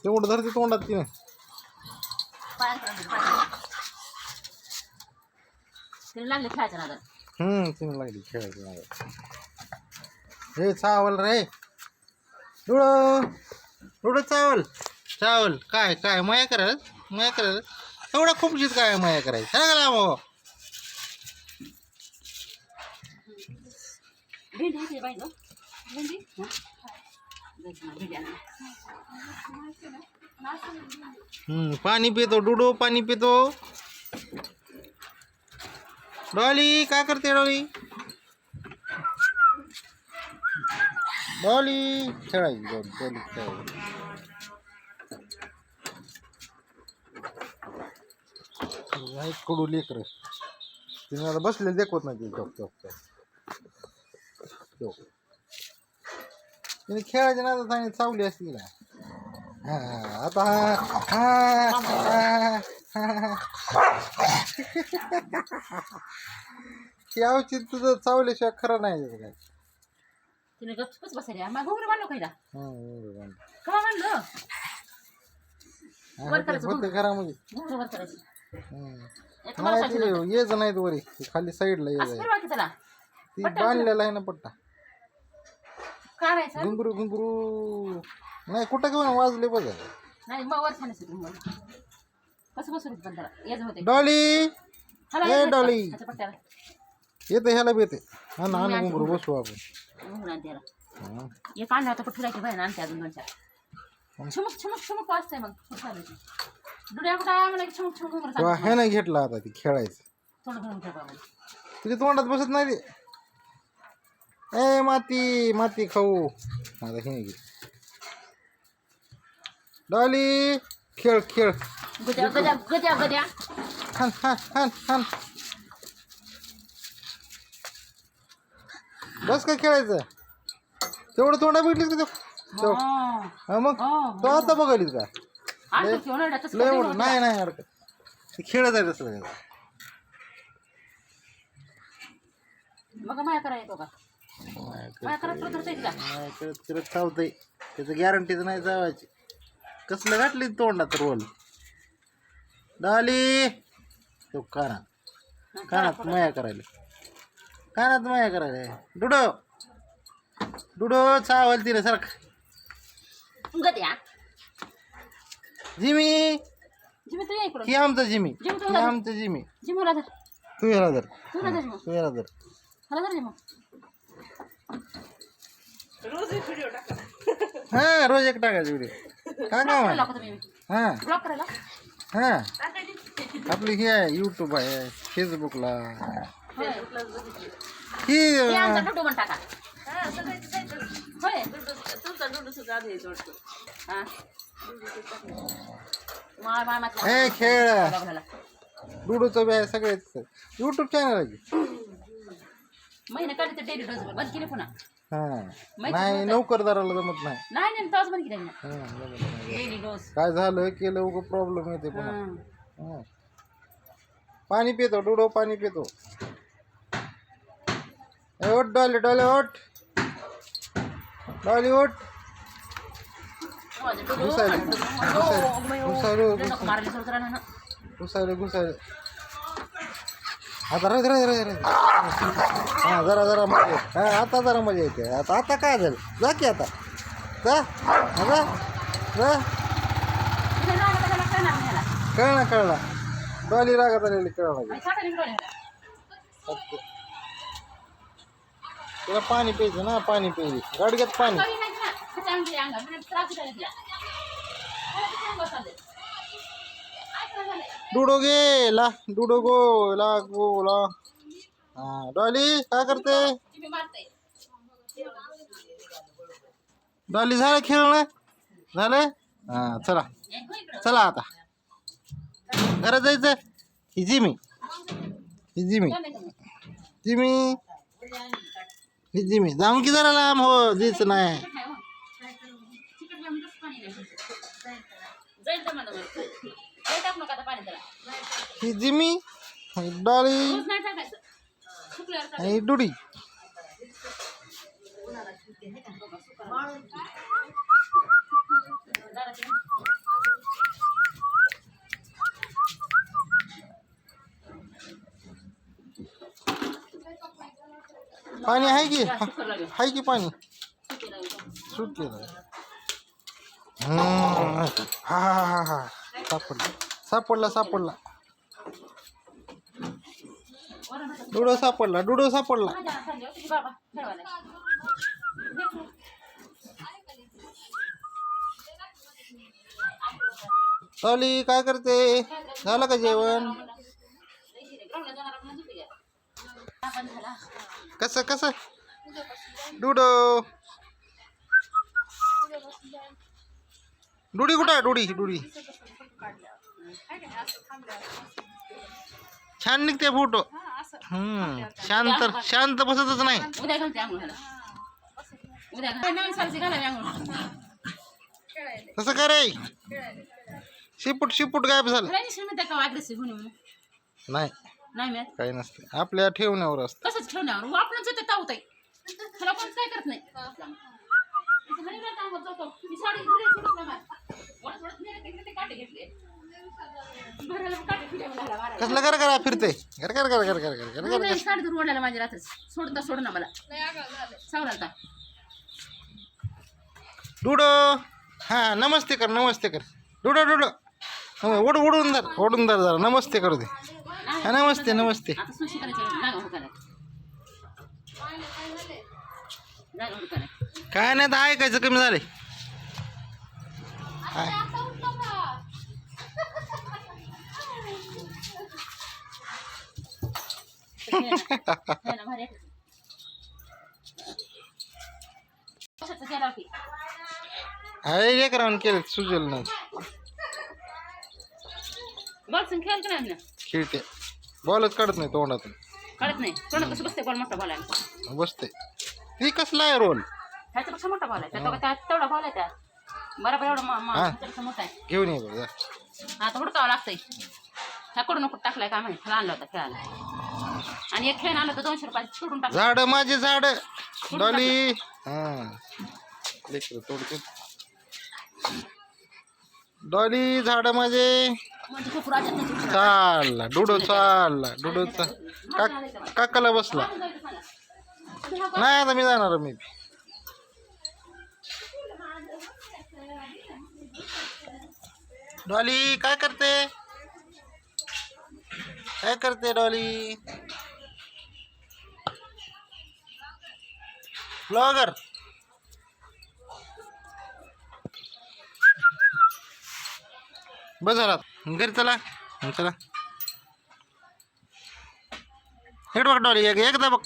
तेवढं धरते तोंडात तिने लागले खेळायचं ना तिने लागली खेळायची नादात. हे चावल रे डुडो चावल चावल काय काय माया करायला एवढा खूपशीत काय माया करायची सांगा भाऊ. पाणी पितो डुडो पाणी पितो. डॉली काय करते डॉली डॉली खेळायची डॉली खेळायची. कडू लेकर तिने आता बसले देखवत नाही ते चौक चौक चौक तिने खेळायचे ना आता सांगितलं चावली असती ना. आता यावची तुझं चावल्याशिवाय खरं नाही काय. तिने गपच बसायला मग घुंगरू बांधलो कायला कवा बांधलं घरामध्ये घुंगरू वर करायचं येच नाहीत वरी खाली साईडला ये त्याला ती बांधलेला आहे ना पट्टा. काढायचं घुंगरू घुंगरू नाही कुठं घेऊन वाजले बघा नाही मग वर छान कसं बसू पण त्याला येत होते. डॉली ए डॉली पट्ट्याला येते ह्याला बी येते. हा ना ना घुंगरू बसू आपण घुंगरू आणि त्याला एक आणला होता फिरायची बाहेर आणते अजून 2-4 छुमक छुमक छुमक वाजतंय मग दुड्या कुठं आहे म्हणा छुमक छुमक घुंगरू हे नाही घेतला आता ती खेळायचं थोडं घुंगरू ठेवा तुझ्या तोंडात बसत नाही ते. ए माती माती खाऊ माझा हे घे डॉली खेळ खेळ गद्या गद्या गद्या गद्या हान हान हान हान बस काय खेळायचं तेवढं तोंडा भेटलीस का तो मग तो आता बघालीस का लय मोठं नाही नाही अडकत ते खेळत आहे तसं मग माया करायचं का माया करत करत चावतंय त्याचं गॅरंटीच नाही चावायची. कसलं घातली तोंडात रोल डाली तो कानात माया करायला डुडो डुडो चावल तिला सारखं गद्या जिमी जिमी तू इकडं ही आमचं जिमी जिमी ही आमचं जिमी जिमूला धर तू याला धर तू ना धर मग तू याला धर मला धर जिमू हां रोज एक टाकायचा व्हिडिओ काय काम हां ब्लॉक करायला हां आपली ही आहे यूट्यूब आहे फेसबुकला ही आमचा डुडू पण टाका होय तुमचा डुडू सुद्धा द्यायचं वाटतं हां मामा हे खेळ डुडूचं बी आहे सगळेच यूट्यूब चॅनल आहे. महिने काढले तर डेली डोस बंद केले पुन्हा हां नाही नोकरदाराला जमत नाही. नाही नाही तोच बंद केला हां डेली डोस काय झालं केलं उगं प्रॉब्लेम येते पुन्हा. पाणी पितो डुडो पाणी पितो. ओट डॉली डॉली ओट डॉली ओट घुसायले घुसायले आता हां जरा मजा हां आता जरा मजा येते. आता काय झालं जा की आता जा कळला डॉली रागात आलेली कळला. तुला पाणी प्यायचं ना पाणी प्यायली गाडग्यात पाणी डुडो गेला डुडो गोला हां डॉली काय करते डॉली झालं खेळणं झालं हां चला आता घरात जायचं. ही जिमी जाऊन की जरा लांब हो जायचं नाही. ही जिमी डॉली आणि डुडी पाणी आहे की शुकर लागेल आहे की पाणी शुकर लागेल सूट केलं हा हा हा हा सापडला सापडला सापडला डुडो सापडला डुडो सापडला बाबा खेळवायला डॉली काय करते झालं का जेवण कसं कसं डुडो डुडी कुठं आहे डुडी डुडी छान निघते फोटो शांत शांत बसतच नाही उद्या घालते आंघोळ्याला उद्या नवीन सालची घालावी आंघोळ तसं काय रे शिपूट शिपूट गायब झालं म्हणते का अग्रेसिव्ह होणे म्हणून नाही नाही मॅथ काही नसते आपल्या ठेवण्यावर असतं तसंच ठेवण्यावर आपणच येते तावत आहे त्याला कोण काय करत नाही मी साडी घरी सोडत नाही वळत वळत नाही ते काटे घेतले घराला काटे फिटे घाला कसलं कर करा फिरते घर कर कर कर कर कर कर नाही साडी दूर ओढायला माझ्या रात्रच सोडता सोड ना मला सावरालता डुडो हा नमस्ते कर नमस्ते कर डुडो डुडो ओढून धर जरा नमस्ते करू दे हा नमस्ते नमस्ते आता सुशी करायची जागा हुकायला जागा हुकायला काय नाही तर ऐकायचं कमी झाले अरे एक राऊंड केलं सुजल नाही बॉल खेळ की नाही खेळते बॉलच काढत नाही तोंडातून कळत नाही तोंडात कसं बसते बॉल मोठा बॉल आहे बसते ती कसला आहे रोल ह्याच्यापेक्षा मोठा बॉल आहे त्यात तेवढा बॉल आहे त्यात बरोबर एवढा ह्याच्यापेक्षा मोठा आहे घेऊन ये बघ आता हुडकावं लागतंय ह्याकडून नको टाकलाय का माहिती आणला होता खेळायला आणि एक खेळ आलं तर 200 रुपये सोडून टाकलं झाड माझे झाड डॉली हा लेकर तोडते डॉली झाड माझे म्हणजे खूप राजात चालला डुडो चालला डुडोचा काकाला बसला नाही आता मी जाणार मी डॉली काय करते काय करते डॉली ब्लॉगर बस झाला घरी चला चला हेड बघ डॉली एकदा बघ